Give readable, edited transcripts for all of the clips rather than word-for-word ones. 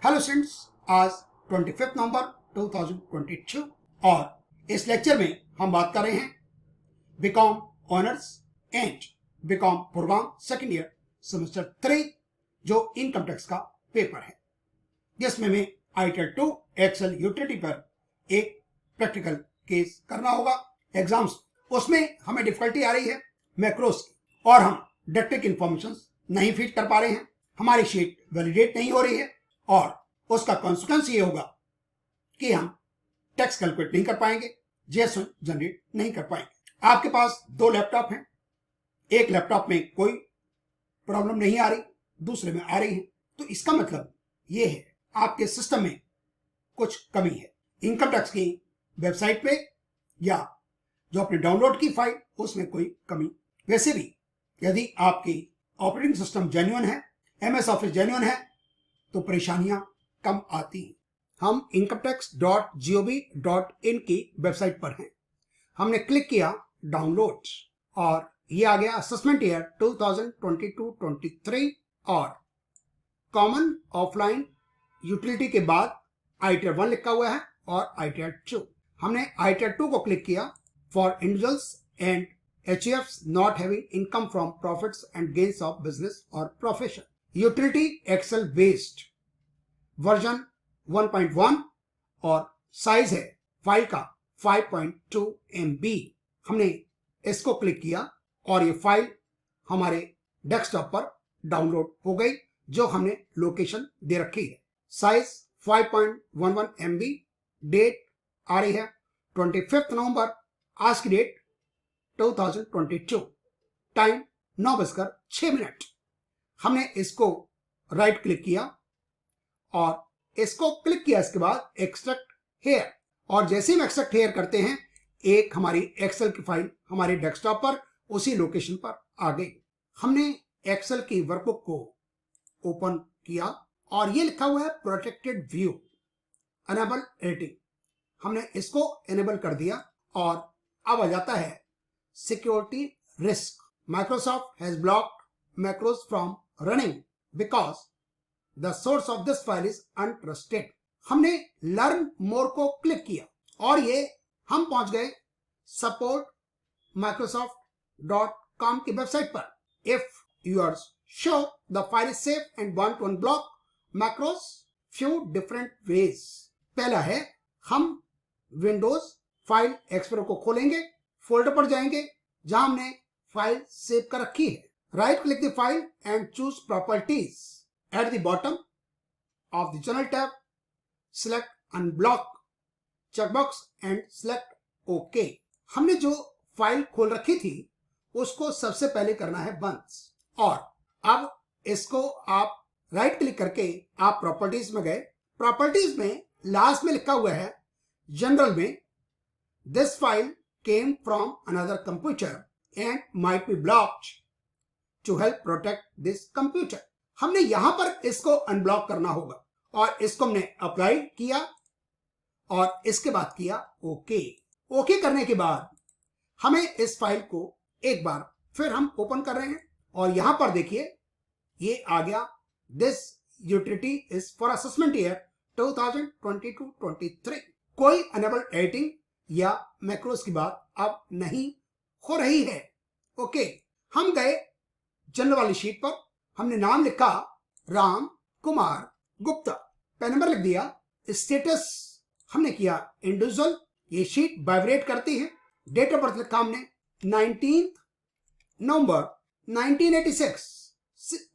Hello students, आज 25 नवंबर 2022 और इस लेक्चर में हम बात कर रहे हैं B Com honours and B Com program second year semester 3 जो इनकम टैक्स का पेपर है, जिसमें हमें आईटेल 2 एक्सेल यूटिलिटी पर एक प्रैक्टिकल केस करना होगा एग्जाम्स। उसमें हमें डिफिकल्टी आ रही है मैक्रोस की और हम डेटिक इंफॉर्मेशन नहीं फीड कर पा रहे हैं, हमारी शीट वैलिडेट नहीं हो रही है और उसका कॉन्सिक्वेंस ये होगा कि हम टैक्स कैलकुलेट नहीं कर पाएंगे, जीएसटी जनरेट नहीं कर पाएंगे। आपके पास दो लैपटॉप हैं, एक लैपटॉप में कोई प्रॉब्लम नहीं आ रही, दूसरे में आ रही है, तो इसका मतलब ये है आपके सिस्टम में कुछ कमी है। इनकम टैक्स की वेबसाइट पे या जो आपने डाउनलोड की फाइल उसमें कोई कमी। वैसे भी यदि आपकी ऑपरेटिंग सिस्टम जेन्युइन है, एमएस ऑफिस जेन्युइन है, तो परेशानियां कम आती हैं। हम incometax.gov.in की वेबसाइट पर हैं। हमने क्लिक किया डाउनलोड और ये आ गया असेसमेंट ईयर 2022-23 और कॉमन ऑफलाइन यूटिलिटी के बाद आईटीआर 1 लिखा हुआ है और आईटीआर 2। हमने आईटीआर 2 को क्लिक किया for individuals and HUFs not having income from profits and gains of business or profession. Utility Excel based version 1.1 और साइज है फाइल का 5.2 MB। हमने इसको क्लिक किया और ये फाइल हमारे डेस्कटॉप पर डाउनलोड हो गई जो हमने लोकेशन दे रखी है। Size 5.11 MB। डेट आ रही है 25 नवंबर, आज की डेट 2022, टाइम 9:06। हमने इसको राइट क्लिक किया और इसको क्लिक किया, इसके बाद एक्सट्रैक्ट हेयर, और जैसे हम एक्सट्रैक्ट हेयर करते हैं एक हमारी एक्सेल की फाइल हमारे डेस्कटॉप पर उसी लोकेशन पर आ गई। हमने एक्सेल की वर्कबुक को ओपन किया और ये लिखा हुआ है प्रोटेक्टेड व्यू अनेबल एडिटिंग। हमने इसको एनेबल कर दिया और अब आ जाता है security risk. Microsoft has blocked macros from running because the source of this file is untrusted. हमने लर्न मोर को क्लिक किया और ये हम पहुंच गए support.microsoft.com की वेबसाइट पर। If you are sure the file is safe and want to unblock macros, few different ways. पहला है हम विंडोज फाइल एक्सप्लोरर को खोलेंगे, फोल्डर पर जाएंगे जहां हमने फाइल सेव कर रखी है। Right click the file and choose properties. At the bottom of the general tab select unblock checkbox and select okay. हमने जो फाइल खोल रखी थी उसको सबसे पहले करना है बंद, और अब इसको आप राइट क्लिक करके आप प्रॉपर्टीज में गए। प्रॉपर्टीज में लास्ट में लिखा हुआ है जनरल में this file came from another computer and might be blocked to help protect this computer. हमने यहां पर इसको अनब्लॉक करना होगा और इसको हमने अप्लाई किया और इसके बाद किया ओके। ओके करने के बाद हमें इस फाइल को एक बार फिर हम ओपन कर रहे हैं और यहां पर देखिए ये आ गया this utility is for assessment year 2022-23। कोई अनेबल एडिटिंग या मैक्रोस की बात अब नहीं हो रही है। ओके, हम गए जनरल वाली शीट पर, हमने नाम लिखा राम कुमार गुप्ता, पैन नंबर लिख दिया, स्टेटस हमने किया इंडिविजुअल, ये शीट वाइब्रेट करती है। डेट ऑफ बर्थ लिखा हमने 19 नवंबर 1986,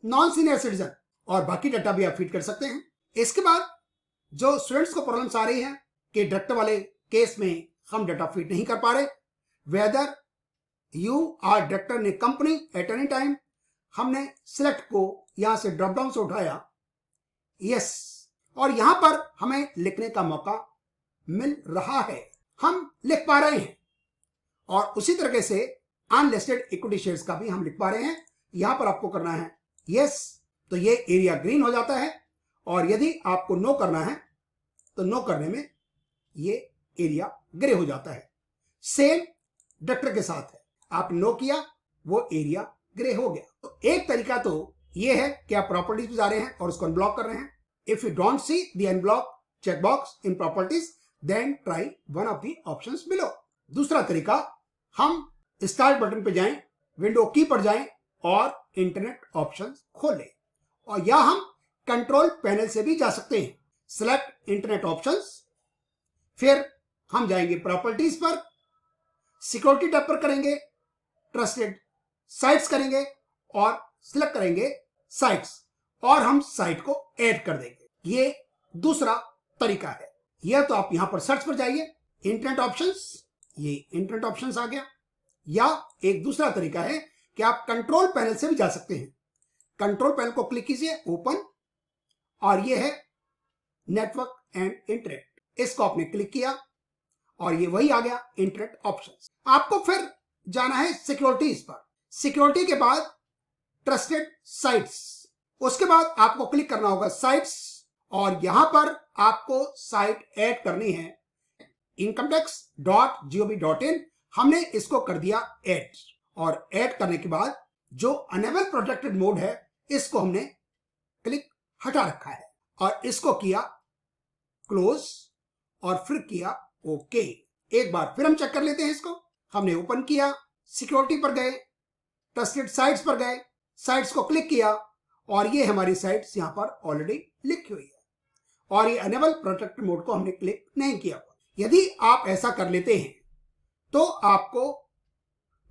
नॉन सीनियर सिटीजन, और बाकी डाटा भी आप फीड कर सकते हैं। इसके बाद जो स्टूडेंट्स को प्रॉब्लम्स आ रही है कि डायरेक्टर वाले केस में हम डाटा फीड नहीं कर पा रहे, whether you are director in a company at any time, हमने सिलेक्ट को यहां से ड्रॉप डाउन से उठाया यस, और यहां पर हमें लिखने का मौका मिल रहा है, हम लिख पा रहे हैं। और उसी तरीके से अनलिस्टेड इक्विटी शेयर्स का भी हम लिख पा रहे हैं। यहां पर आपको करना है यस, तो ये एरिया ग्रीन हो जाता है, और यदि आपको नो करना है तो नो करने में ये एरिया ग्रे हो जाता है। सेम डायरेक्टर के साथ है, आप नो किया वो एरिया ग्रे हो गया। तो एक तरीका तो ये है कि आप प्रॉपर्टीज पे जा रहे हैं और उसको अनब्लॉक कर रहे हैं। If you don't see the unblock checkbox in properties, then try one of the options below. दूसरा तरीका, हम स्टार्ट बटन पे जाएं, विंडो की पर जाएं और इंटरनेट ऑप्शंस खोलें, और या हम कंट्रोल पैनल से भी जा सकते हैं। सिलेक्ट इंटरनेट ऑप्शंस, फिर हम जाएंगे प्रॉपर्टीज पर, सिक्योरिटी टैब पर करेंगे, ट्रस्टेड साइट्स करेंगे और सिलेक्ट करेंगे साइट्स, और हम साइट को ऐड कर देंगे। ये दूसरा तरीका है। यह तो आप यहां पर सर्च पर जाइए, इंटरनेट ऑप्शंस, ये इंटरनेट ऑप्शंस आ गया। या एक दूसरा तरीका है कि आप कंट्रोल पैनल से भी जा सकते हैं। कंट्रोल पैनल को क्लिक कीजिए, ओपन, और ये है नेटवर्क एंड इंटरनेट। इसको आपने क्लिक किया और ये वही आ गया, इंटरनेट ऑप्शंस। आपको फिर जाना है सिक्योरिटीज पर। सिक्योरिटी के बाद ट्रस्टेड साइट्स, उसके बाद आपको क्लिक करना होगा साइट्स, और यहां पर आपको साइट ऐड करनी है incometax.gov.in। हमने इसको कर दिया ऐड, और ऐड करने के बाद जो अनेबल प्रोटेक्टेड मोड है इसको हमने क्लिक हटा रखा है, और इसको किया क्लोज और फिर किया ओके। एक बार फिर हम चेक कर लेते हैं इसको। हमने ओपन किया, सिक्योरिटी पर गए, ट्रस्टेड साइट्स पर गए, साइट्स को क्लिक किया, और ये हमारी साइट्स यहां पर ऑलरेडी लिखी हुई है, और ये अनेबल प्रोटेक्टेड मोड को हमने क्लिक नहीं किया। यदि आप ऐसा कर लेते हैं तो आपको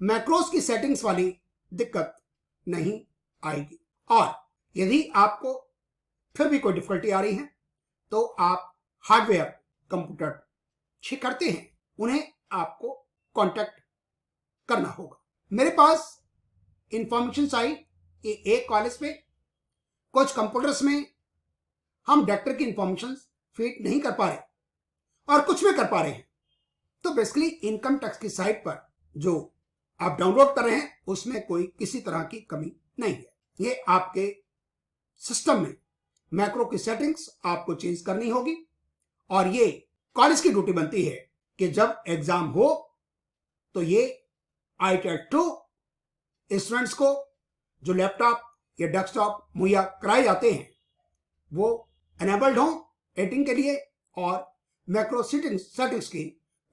मैक्रोस की सेटिंग्स वाली दिक्कत नहीं आएगी। और यदि आपको फिर भी कोई डिफिकल्टी आ रही है तो आप हार्डवेयर कंप्यूटर ठीक करते हैं, उन्हें आपको कांटेक्ट करना होगा। मेरे पास इंफॉर्मेशन आई एक कॉलेज पे, कुछ कंप्यूटर्स में हम डायरेक्टर की इंफॉर्मेशन फीड नहीं कर पा रहे और कुछ में कर पा रहे हैं। तो बेसिकली इनकम टैक्स की साइट पर जो आप डाउनलोड कर रहे हैं उसमें कोई किसी तरह की कमी नहीं है। ये आपके सिस्टम में मैक्रो की सेटिंग्स आपको चेंज करनी होगी, और ये कॉलेज की ड्यूटी बनती है कि जब एग्जाम हो तो ये ITAT-2 स्टूडेंट्स को जो लैपटॉप या डेस्कटॉप मुहैया कराए जाते हैं वो एनेबल्ड हो एडिटिंग के लिए, और मैक्रो सेटिंग्स की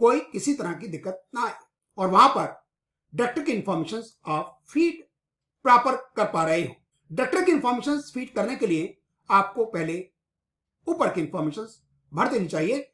कोई किसी तरह की दिक्कत ना आए, और वहां पर डायरेक्टर की इंफॉर्मेशन आप फीड प्रॉपर कर पा रहे हो। डायरेक्टर की इंफॉर्मेशन फीड करने के लिए आपको पहले ऊपर की इंफॉर्मेशन भर देनी चाहिए,